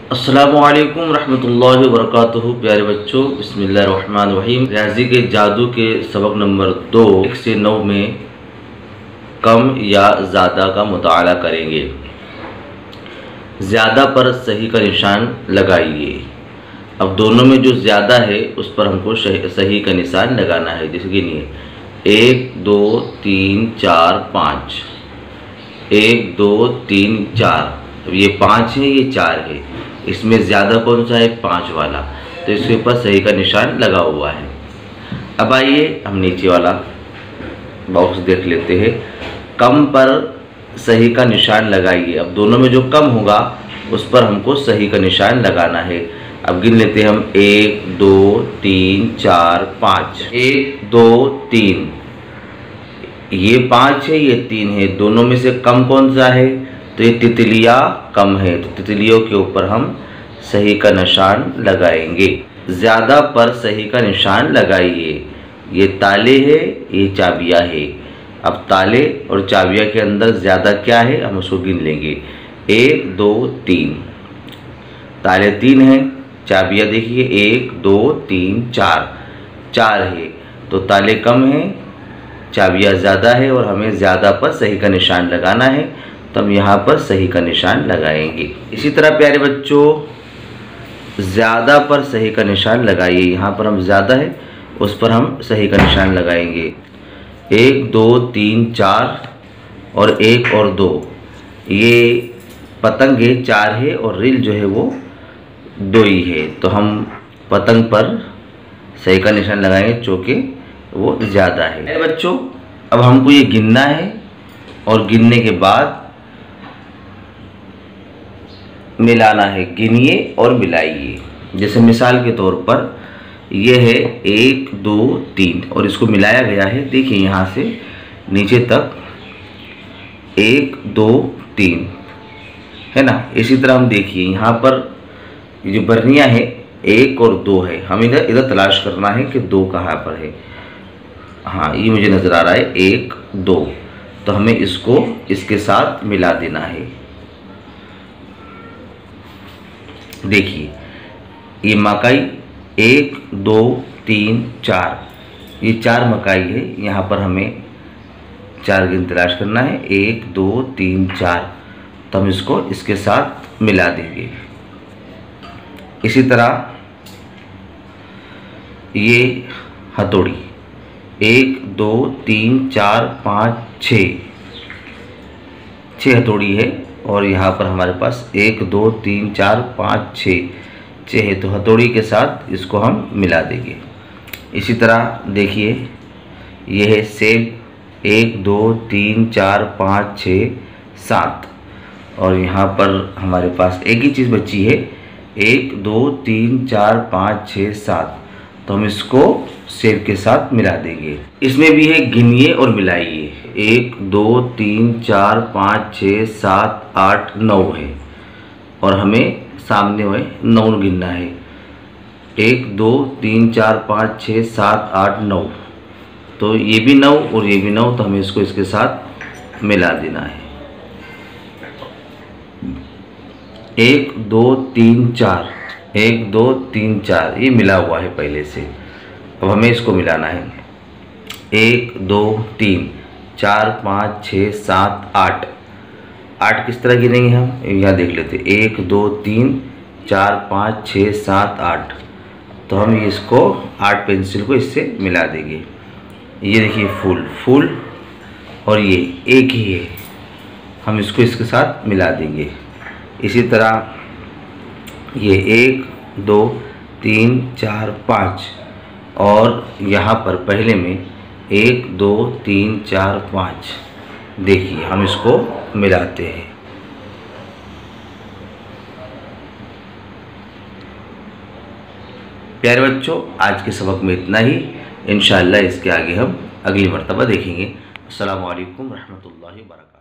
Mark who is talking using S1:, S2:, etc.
S1: अस्सलामुअलैकुम रहमतुल्लाहि व बरकातुहू। प्यारे बच्चों, बिस्मिल्लाहिर्रहमानिर्रहीम। रियाजी के जादू के सबक नंबर 2 1 से 9 में कम या ज़्यादा का मुताला करेंगे। ज़्यादा पर सही का निशान लगाइए। अब दोनों में जो ज़्यादा है उस पर हमको सही का निशान लगाना है। जैसे कि नहीं, 1 2 3 4 5, 1 2 3 4। अब ये 5 है, ये 4 है, इसमें ज़्यादा कौन सा है? 5 वाला, तो इसके ऊपर सही का निशान लगा हुआ है। अब आइए हम नीचे वाला बॉक्स देख लेते हैं। कम पर सही का निशान लगाइए। अब दोनों में जो कम होगा उस पर हमको सही का निशान लगाना है। अब गिन लेते हैं हम 1 2 3 4 5। 1 2 3, ये 5 है, ये 3 है, दोनों में से कम कौन सा है? तो ये तितलियाँ कम है, तो तितलियों के ऊपर हम सही का निशान लगाएंगे। ज़्यादा पर सही का निशान लगाइए। ये ताले है, ये चाबियाँ है। अब ताले और चाबियाँ के अंदर ज़्यादा क्या है हम उसको गिन लेंगे। 1 2 3, ताले 3 हैं, चाबियाँ देखिए 1 2 3 4, 4 है, तो ताले कम हैं, चाबियाँ ज़्यादा है और हमें ज़्यादा पर सही का निशान लगाना है, तो हम यहाँ पर सही का निशान लगाएंगे। इसी तरह प्यारे बच्चों, ज़्यादा पर सही का निशान लगाइए। यहाँ पर हम ज़्यादा है उस पर हम सही का निशान लगाएंगे। 1 2 3 4 और 1 और 2, ये पतंग है 4 है और रील जो है वो 2 ही है, तो हम पतंग पर सही का निशान लगाएंगे चूँकि वो ज़्यादा है। बच्चों, अब हमको ये गिनना है और गिनने के बाद मिलाना है। गिनिए और मिलाइए। जैसे मिसाल के तौर पर ये है 1 2 3 और इसको मिलाया गया है, देखिए यहाँ से नीचे तक 1 2 3 है ना। इसी तरह हम देखिए यहाँ पर ये जो बर्नियाँ है 1 और 2 है, हम इधर तलाश करना है कि 2 कहाँ पर है। हाँ, ये मुझे नज़र आ रहा है 1 2, तो हमें इसको इसके साथ मिला देना है। देखिए ये मकाई 1 2 3 4, ये 4 मकाई है। यहाँ पर हमें 4 गिन तलाश करना है, 1 2 3 4, तो हम इसको इसके साथ मिला देंगे। इसी तरह ये हथौड़ी 1 2 3 4 5 6 हथौड़ी है और यहाँ पर हमारे पास 1 2 3 4 5 6 है, तो हथौड़ी के साथ इसको हम मिला देंगे। इसी तरह देखिए ये है सेब 1 2 3 4 5 6 7 और यहाँ पर हमारे पास एक ही चीज़ बची है 1 2 3 4 5 6 7, तो हम इसको सेब के साथ मिला देंगे। इसमें भी है गिनिए और मिलाइए। 1 2 3 4 5 6 7 8 9 है और हमें सामने हुए 9 गिनना है। 1 2 3 4 5 6 7 8 9, तो ये भी 9 और ये भी 9, तो हमें इसको इसके साथ मिला देना है। 1 2 3 4, 1 2 3 4, ये मिला हुआ है पहले से। अब हमें इसको मिलाना है। 1 2 3 4 5 6 7 8, 8 किस तरह गिनेंगे हम? यहाँ देख लेते। 1 2 3 4 5 6 7 8, तो हम इसको 8 पेंसिल को इससे मिला देंगे। ये देखिए फूल फूल और ये एक ही है, हम इसको इसके साथ मिला देंगे। इसी तरह ये 1 2 3 4 5 और यहाँ पर पहले में 1 2 3 4 5, देखिए हम इसको मिलाते हैं। प्यारे बच्चों, आज के सबक में इतना ही। इंशाअल्लाह इसके आगे हम अगली मर्तबा देखेंगे। अस्सलामु अलैकुम रहमतुल्लाहि व बरकातुहू।